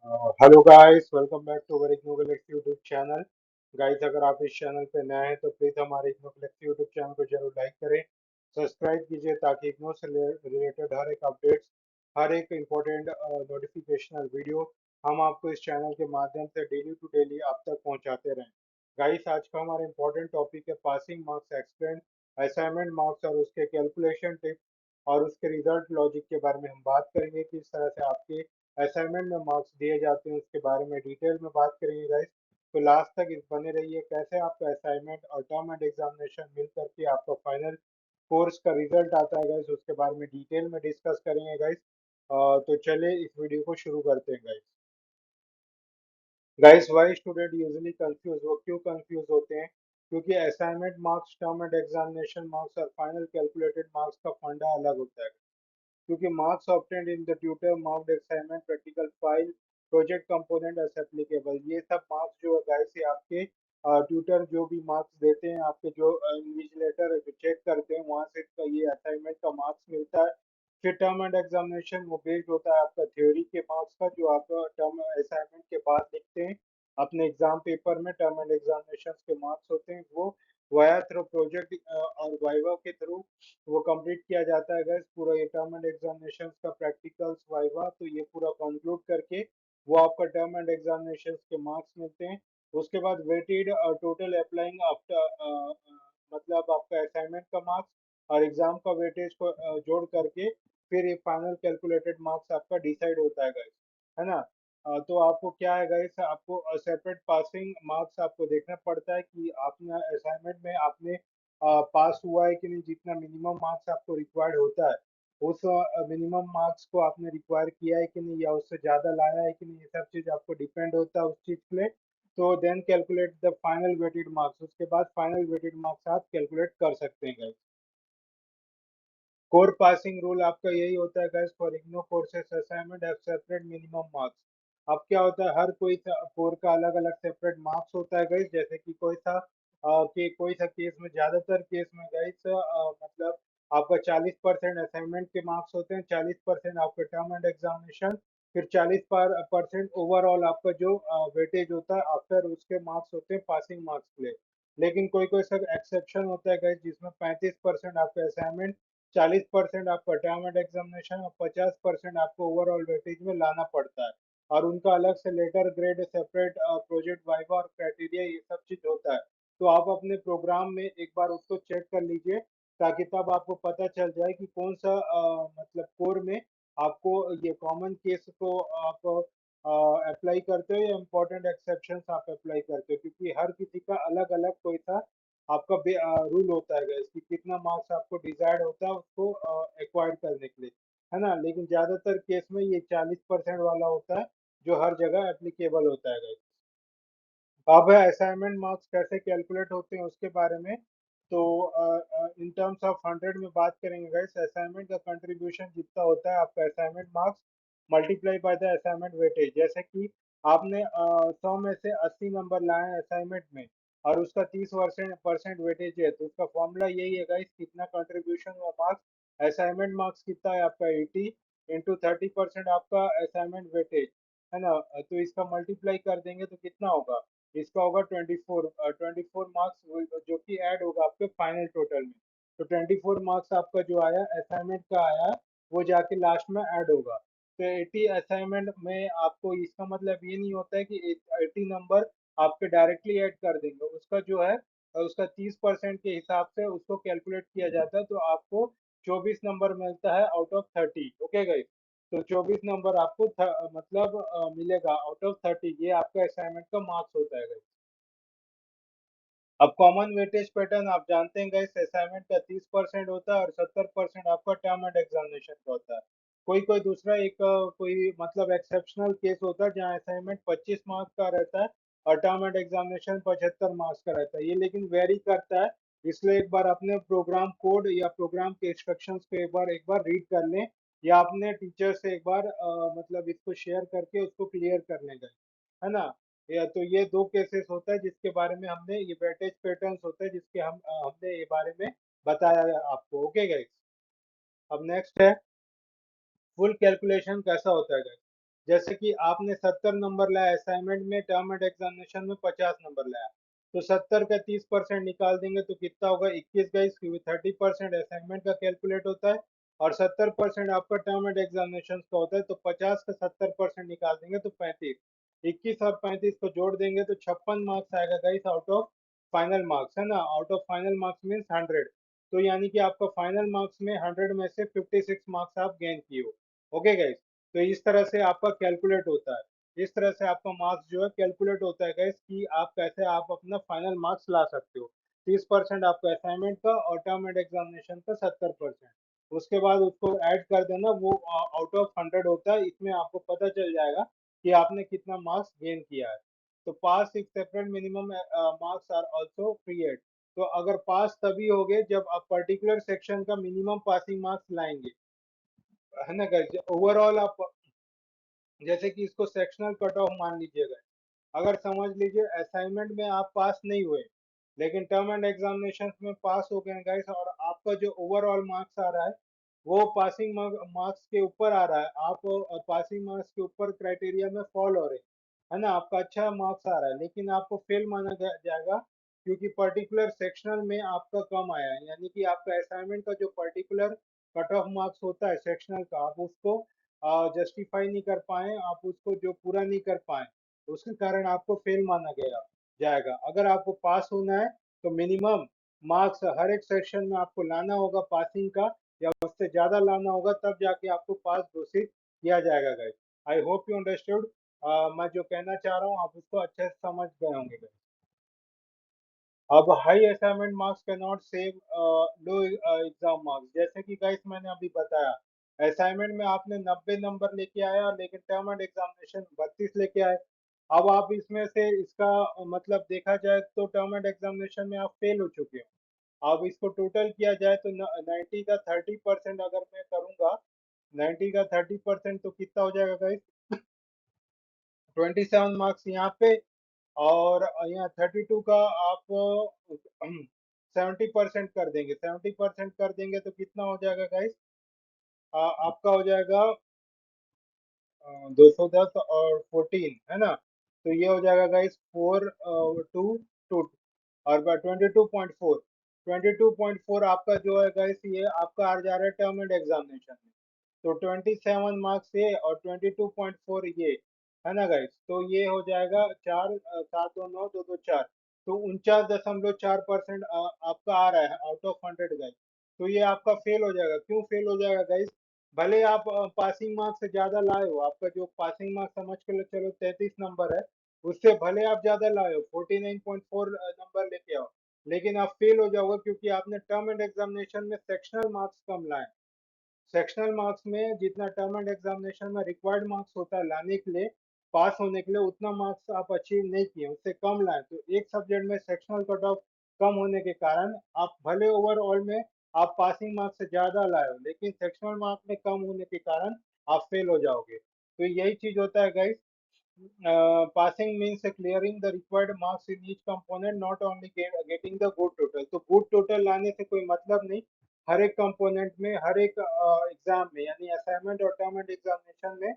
Hello guys, welcome back to our IGNOU galaxy YouTube channel. Guys, अगर आप इस channel पे नए हैं तो प्लीज़ हमारे इग्नू गैलेक्सी यूट्यूब चैनल को जरूर लाइक करें, सब्सक्राइब कीजिए ताकि इग्नू से रिलेटेड हर एक अपडेट्स, हर एक इम्पोर्टेंट नोटिफिकेशनल वीडियो हम आपको इस चैनल के माध्यम से डेली टू डेली आप तक पहुंचाते रहें। गाइस, आज का हमारा इम्पोर्टेंट टॉपिक है passing marks explain, assignment marks और उसके कैलकुलेशन टिप्स और उसके रिजल्ट लॉजिक के बारे में हम बात करेंगे, किस तरह से आपके असाइनमेंट में मार्क्स दिए जाते हैं उसके बारे में डिटेल में बात करेंगे गाइस। तो लास्ट तक इस बने रहिए, कैसे आपका असाइनमेंट और टर्म एंड एग्जामिनेशन मिल करके आपका फाइनल कोर्स का रिजल्ट आता है गाइस, उसके बारे में डिटेल में डिस्कस करेंगे गाइस। तो चलिए इस वीडियो को शुरू करते हैं guys. Guys, why student usually confuse, वो क्यों कंफ्यूज होते हैं? क्योंकि assignment marks, term end examination marks और फाइनल कैलकुलेटेड मार्क्स का फंडा अलग होता है। क्योंकि marks obtained in the tutor marked assignment practical file project component S applicable, ये सब मार्क्स जो है गाइस ये आपके ट्यूटर जो भी मार्क्स देते हैं, आपके जो इन्विजिलेटर चेक करते हैं वहां से ये असाइनमेंट का मार्क्स मिलता है। फिर टर्म एंड एग्जामिनेशन वो बेस्ड होता है आपका थ्योरी के मार्क्स का, जो आप टर्म असाइनमेंट के बाद लिखते हैं अपने एग्जाम पेपर में। टर्म एंड एग्जामिनेशन के मार्क्स होते हैं वो वाया थ्रू प्रोजेक्ट और वाइवा के थ्रू वो कंप्लीट किया जाता है गाइस। पूरा ये टर्म एंड एग्जामिनेशन का प्रैक्टिकल्स वाइवा तो ये पूरा कंक्लूड करके वो आपका टर्म एंड एग्जामिनेशन के मार्क्स मिलते हैं। उसके बाद वेटेड टोटल अप्लाइंग आफ्टर, मतलब आपका असाइनमेंट का मार्क्स और एग्जाम का वेटेज को जोड़ करके फिर ये फाइनल कैलकुलेटेड मार्क्स आपका डिसाइड होता है गाइस, है ना। तो आपको क्या है गाइस, आपको सेपरेट पासिंग मार्क्स आपको देखना पड़ता है कि आपने असाइनमेंट में आपने पास हुआ है कि नहीं, जितना मिनिमम मार्क्स आपको रिक्वायर्ड होता है उस मिनिमम मार्क्स को आपने रिक्वायर किया है कि नहीं, या उससे ज़्यादा लाया है कि नहीं, ये सब चीज़ आपको डिपेंड होता है उस चीज़ के लिए। तो then calculate the final weighted marks, उसके बाद फाइनल वेटेड मार्क्स आप कैलकुलेट कर सकते हैं गाइस। कोर पासिंग रूल आपका यही होता है guys, for IGNOU courses assignment have separate minimum marks. अब क्या होता है, हर कोई कोर का अलग अलग सेपरेट मार्क्स होता है गाइस। जैसे कि कोई सा केस में, ज्यादातर केस में गाइस मतलब आपका 40% असाइनमेंट के मार्क्स होते हैं, 40% आपके टर्म एंड एग्जामिनेशन, फिर 40% ओवरऑल आपका जो वेटेज होता है आफ्टर उसके मार्क्स होते हैं पासिंग मार्क्स के लिए। लेकिन कोई कोई सा एक्सेप्शन होता है गाइस, जिसमें 35% आपका असाइनमेंट, 40% आपका टर्म एंड एग्जामिनेशन और 50% आपको ओवरऑल वेटेज में लाना पड़ता है। और उनका अलग से letter grade, separate project viva और क्राइटेरिया, ये सब चीज होता है। तो आप अपने प्रोग्राम में एक बार उसको चेक कर लीजिए, ताकि तब आपको पता चल जाए कि कौन सा मतलब कोर में आपको ये कॉमन केस को आप अप्लाई करते हो या इम्पोर्टेंट एक्सेप्शन आप अप्लाई करते हो, क्योंकि हर किसी का अलग अलग कोई सा आपका रूल होता है guys, कि कितना मार्क्स आपको डिजायर्ड होता है उसको एक्वायर करने के लिए, है ना। लेकिन ज्यादातर केस में ये 40% वाला होता है जो हर जगह एप्लीकेबल होता है guys। अब असाइनमेंट मार्क्स कैसे कैलकुलेट होते हैं उसके बारे में। तो इन टर्म्स ऑफ 100 में बात करेंगे गाइस, असाइनमेंट का कंट्रीब्यूशन जितना होता है आपका assignment marks multiply by the assignment weightage. जैसे कि आपने 100 में से 80 नंबर लाए हैं असाइनमेंट में और उसका 30% वेटेज है, तो उसका फॉर्मूला यही है गाइस, कितना कंट्रीब्यूशन हुआ मार्क्स, असाइनमेंट मार्क्स कितना है आपका 80 इंटू 30% आपका असाइनमेंट वेटेज, है ना। तो इसका मल्टीप्लाई कर देंगे तो कितना होगा, इसका होगा 24 मार्क्स, जो कि ऐड होगा आपके फाइनल टोटल में। तो 24 मार्क्स आपका जो आया असाइनमेंट का आया, वो जाके लास्ट में ऐड होगा। तो 80 असाइनमेंट में आपको, इसका मतलब ये नहीं होता है कि 80 नंबर आपके डायरेक्टली ऐड कर देंगे, उसका जो है उसका 30% के हिसाब से उसको कैलकुलेट किया जाता है, तो आपको 24 नंबर मिलता है आउट ऑफ 30। ओके गाइस, तो 24 नंबर आपको मतलब मिलेगा आउट ऑफ 30, ये आपका असाइनमेंट का मार्क्स होता है guys। अब कॉमन वेटेज पैटर्न आप जानते हैं गाइस, असाइनमेंट का 30% होता है और 70% आपका टर्म एंड एग्जामिनेशन का होता है। कोई कोई दूसरा एक कोई मतलब एक्सेप्शनल केस होता है जहाँ असाइनमेंट 25 मार्क्स का रहता है और टर्म एंड एग्जामिनेशन 75 मार्क्स का रहता है, ये लेकिन वेरी करता है। इसलिए एक बार अपने प्रोग्राम कोड या प्रोग्राम के इंस्ट्रक्शंस को एक बार रीड कर लें, या अपने टीचर से एक बार मतलब इसको शेयर करके उसको क्लियर कर लें guys, है ना। या तो ये दो केसेस होता है जिसके बारे में हमने, ये वेटेज पैटर्न्स होते हैं जिसके हमने ये बारे में बताया है आपको। ओके गाइस, अब नेक्स्ट है फुल कैलकुलेशन कैसा होता है गाइस। जैसे कि आपने 70 नंबर लाया असाइनमेंट में, टर्म एंड एग्जामिनेशन में 50 नंबर लाया, तो 70 का 30% निकाल देंगे तो कितना होगा, 21 गाइस, क्योंकि 30% असाइनमेंट का कैलकुलेट होता है और 70% आपका टर्म एंड एग्जामिनेशन का होता है, तो 50 का 70% निकाल देंगे तो 35, 21 और 35 को जोड़ देंगे तो 56 मार्क्स आएगा guys, out of final marks, है ना, out of final marks means 100। तो यानी कि आपका फाइनल मार्क्स में 100 में से 56 मार्क्स आप गेन किए हो। ओके गाइस, तो इस तरह से आपका कैलकुलेट होता है, इस तरह से आपका मार्क्स जो है कैलकुलेट होता है गाइस, कि आप कैसे आप अपना फाइनल मार्क्स ला सकते हो। 30% आपका असाइनमेंट का और टर्म एंड एग्जामिनेशन का 70%, उसके बाद उसको ऐड कर देना, वो आउट ऑफ 100 होता है, इसमें आपको पता चल जाएगा कि आपने कितना मार्क्स गेन किया है। तो पास एक separate minimum marks are also create. तो अगर पास तभी होगे जब आप पर्टिकुलर सेक्शन का मिनिमम पासिंग मार्क्स लाएंगे, है ना गाइस। ओवरऑल आप जैसे कि इसको सेक्शनल कट ऑफ मान लीजिएगा, अगर समझ लीजिए असाइनमेंट में आप पास नहीं हुए लेकिन टर्म एंड एग्जामिनेशन में पास हो गए गाइस, और आपका जो ओवरऑल मार्क्स आ रहा है वो पासिंग मार्क्स के ऊपर आ रहा है, आप पासिंग मार्क्स के ऊपर क्राइटेरिया में फॉल हो रहे हैं, है ना, आपका अच्छा मार्क्स आ रहा है, लेकिन आपको फेल माना जाएगा क्योंकि पर्टिकुलर सेक्शनल में आपका कम आया है, यानी कि आपका असाइनमेंट का जो पर्टिकुलर कट ऑफ मार्क्स होता है सेक्शनल का, आप उसको जस्टिफाई नहीं कर पाए, आप उसको जो पूरा नहीं कर पाए, उसके कारण आपको फेल माना गया जाएगा। अगर आपको पास होना है तो मिनिमम मार्क्स हर एक सेक्शन में आपको लाना होगा पासिंग का, या उससे ज्यादा लाना होगा, तब जाके आपको पास घोषित किया जाएगा guys. I hope you understood, मैं जो कहना चाह रहा हूँ आप उसको अच्छे से समझ गए होंगे guys। अब high assignment marks can not save low exam marks, जैसे कि गाइस मैंने अभी बताया, असाइनमेंट में आपने 90 नंबर लेके आया लेकिन टर्म एंड एग्जामिनेशन 32 लेके आए। अब आप इसमें से इसका मतलब देखा जाए तो टर्म एंड एग्जामिनेशन में आप फेल हो चुके हो। अब इसको टोटल किया जाए तो 90 का 30% अगर मैं करूंगा, 90 का 30% तो कितना हो जाएगा गाइस, 27 मार्क्स यहाँ पे, और यहाँ 32 का आप 70% कर देंगे, 70% कर देंगे तो कितना हो जाएगा गाइस, आपका हो जाएगा 210 और 14, है ना, तो ये हो जाएगा गाइस 4 2 2 और 22.4, 22.4 आपका जो है गाइस ये आपका आ जा रहा है टर्म एंड एग्जामिनेशन में। तो 27 मार्क्स ये और 22.4 ये, है ना गाइस, तो ये हो जाएगा चार, 7 2 9 2 2 4, तो 49.4% आपका आ रहा है आउट ऑफ 100 गाइस। तो ये आपका फेल हो जाएगा, क्यों फेल हो जाएगा गाइस, भले आप पासिंग मार्क्स से ज्यादा लाए हो, आपका जो पासिंग मार्क्स समझ के चलो 33 नंबर है, उससे भले आप ज्यादा लाए हो 49.4 नंबर लेके आओ, लेकिन आप फेल हो जाओगे क्योंकि आपने टर्म एंड एग्जामिनेशन में सेक्शनल मार्क्स कम लाए। सेक्शनल मार्क्स में जितना टर्म एंड एग्जामिनेशन में रिक्वायर्ड मार्क्स होता है लाने के लिए, पास होने के लिए, उतना मार्क्स आप अचीव नहीं किए, उससे कम लाए, तो एक सब्जेक्ट में सेक्शनल कट ऑफ कम होने के कारण आप भले ओवरऑल में आप पासिंग मार्क्स से ज्यादा लाए हो लेकिन सेक्शनल मार्क्स में कम होने के कारण आप फेल हो जाओगे। तो यही चीज होता है guys, passing means clearing the required marks in each component, not only getting the good total। तो good total लाने से कोई मतलब नहीं, हर एक कंपोनेंट में, हर एक एग्जाम में, यानी असाइनमेंट और टर्म एंड एग्जामिनेशन में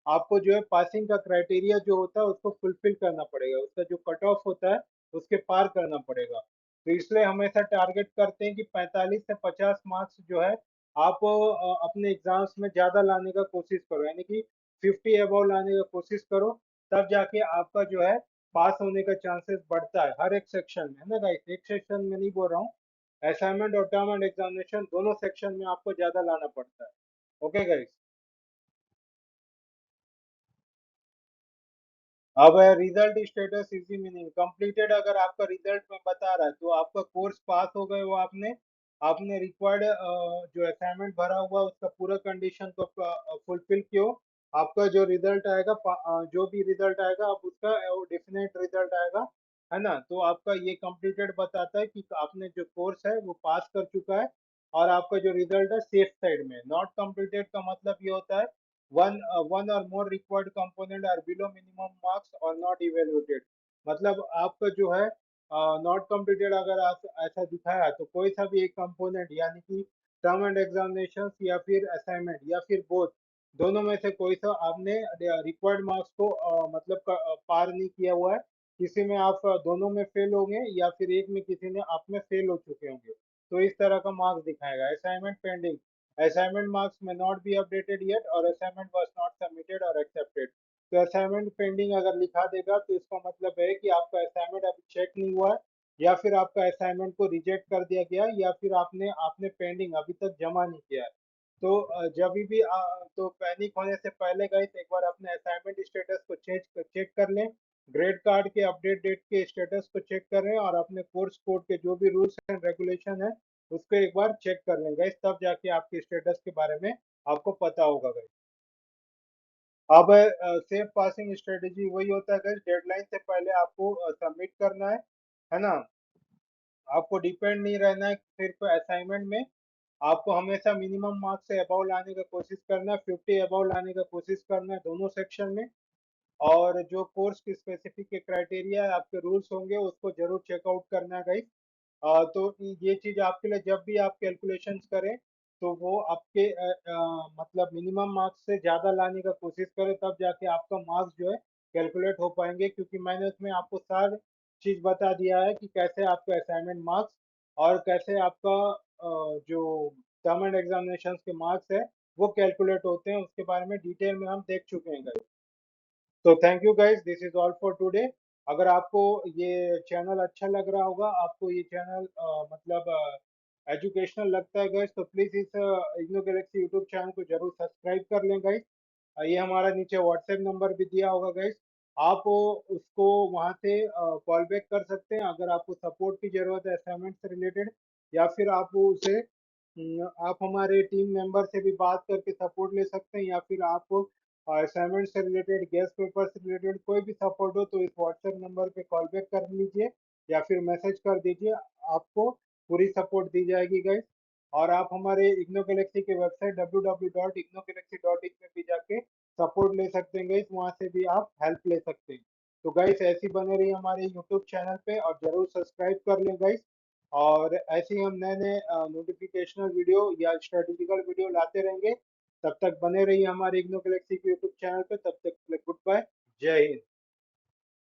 आपको जो है पासिंग का क्राइटेरिया जो होता है उसको फुलफिल करना पड़ेगा, उसका जो कट ऑफ होता है उसके पार करना पड़ेगा। तो इसलिए हमेशा टारगेट करते हैं कि 45 से 50 मार्क्स जो है आप अपने एग्जाम्स में ज्यादा लाने का कोशिश करो, यानी कि 50 अबव लाने का कोशिश करो, तब जाके आपका जो है पास होने का चांसेस बढ़ता है हर एक सेक्शन में, है ना गाइस, एक सेक्शन में नहीं बोल रहा हूँ, असाइनमेंट और टर्म एंड एग्जामिनेशन दोनों सेक्शन में आपको ज्यादा लाना पड़ता है। Okay guys. अब result status easy meaning completed, अगर आपका रिजल्ट में बता रहा है तो आपका कोर्स पास हो गए, वो आपने आपने रिक्वायर्ड जो असाइनमेंट भरा हुआ उसका पूरा कंडीशन को फुलफिल किया, आपका जो रिजल्ट आएगा जो भी रिजल्ट आएगा आप उसका डेफिनेट रिजल्ट आएगा, है ना, तो आपका ये कंप्लीटेड बताता है कि आपने जो कोर्स है वो पास कर चुका है, और आपका जो रिजल्ट है सेफ साइड में। नॉट कंप्लीटेड का मतलब ये होता है one or more required component are below minimum marks or not evaluated, मतलब आपका जो है नॉट कंप्लीटेड अगर आप ऐसा दिखाया तो कोई सा भी एक कंपोनेंट, यानी कि टर्म एंड एग्जामिनेशन या फिर असाइनमेंट या फिर बोथ, दोनों में से कोई सा आपने रिक्वायर्ड मार्क्स को मतलब पार नहीं किया हुआ है, किसी में आप दोनों में फेल होंगे या फिर एक में किसी ने आप में फेल हो चुके होंगे, तो इस तरह का मार्क्स दिखाएगा। असाइनमेंट पेंडिंग, असाइनमेंट मार्क्स में नॉट बी अपडेटेड येट और असाइनमेंट वाज नॉट सबमिटेड और एक्सेप्टेड। तो असाइनमेंट पेंडिंग अगर लिखा देगा तो इसका मतलब है कि आपका असाइनमेंट अभी चेक नहीं हुआ है, या फिर आपका असाइनमेंट को रिजेक्ट कर दिया गया, या फिर आपने आपने पेंडिंग अभी तक जमा नहीं किया है। तो जब भी तो पैनिक होने से पहले गाइस एक बार अपने असाइनमेंट स्टेटस को चेक चेक कर लें, ग्रेड कार्ड के अपडेट डेट के स्टेटस को चेक करें, और अपने कोर्स कोड के जो भी रूल्स एंड रेगुलेशन है उसको एक बार चेक कर लें गाइस, तब जाके आपके स्टेटस के बारे में आपको पता होगा गाइस। अब सेफ पासिंग स्ट्रेटेजी वही होता है गाइस, डेडलाइन से पहले आपको सबमिट करना है ना। आपको डिपेंड नहीं रहना है सिर्फ असाइनमेंट में, आपको हमेशा मिनिमम मार्क्स से अबव लाने का कोशिश करना है, 50 अबव लाने का कोशिश करना है दोनों सेक्शन में। और जो कोर्स की स्पेसिफिक के क्राइटेरिया है, आपके रूल्स होंगे, उसको जरूर चेकआउट करना है गाइस। तो ये चीज आपके लिए जब भी आप कैलकुलेशंस करें तो वो आपके मतलब मिनिमम मार्क्स से ज्यादा लाने का कोशिश करें, तब जाके आपका मार्क्स जो है कैलकुलेट हो पाएंगे, क्योंकि मैंने उसमें आपको सारी चीज बता दिया है कि कैसे आपका असाइनमेंट मार्क्स और कैसे आपका जो टर्म एंड एग्जामिनेशन के मार्क्स है वो कैलकुलेट होते हैं, उसके बारे में डिटेल में हम देख चुके हैं guys। तो thank you guys, this is all for today. अगर आपको ये चैनल अच्छा लग रहा होगा, आपको ये चैनल मतलब एजुकेशनल लगता है गाइस, तो प्लीज इस इग्नो गैलेक्सी यूट्यूब चैनल को जरूर सब्सक्राइब कर लें गाइस। ये हमारा नीचे व्हाट्सएप नंबर भी दिया होगा गाइस, आप उसको वहां से कॉल बैक कर सकते हैं अगर आपको सपोर्ट की जरूरत है असाइनमेंट से रिलेटेड, या फिर आप उसे आप हमारे टीम मेंबर से भी बात करके सपोर्ट ले सकते हैं, या फिर आप असाइनमेंट से रिलेटेड, गेस्ट पेपर से रिलेटेड कोई भी सपोर्ट हो तो इस व्हाट्सएप नंबर पे कॉल बैक कर लीजिए या फिर मैसेज कर दीजिए, आपको पूरी सपोर्ट दी जाएगी गाइस। और आप हमारे इग्नो गैलेक्सी के वेबसाइट www.ignogalaxy.in में भी जाके सपोर्ट ले सकते हैं गाइस, वहां से भी आप हेल्प ले सकते हैं। तो गाइस ऐसी बने रही हमारे यूट्यूब चैनल पे और जरूर सब्सक्राइब कर लें गाइस। और ऐसे ही हम नए नए नोटिफिकेशनल वीडियो या स्ट्रेटेजिकल वीडियो लाते रहेंगे। तब तक बने रहिए हमारे इग्नो गैलेक्सी के यूट्यूब चैनल पे, तब तक गुड बाय, जय हिंद।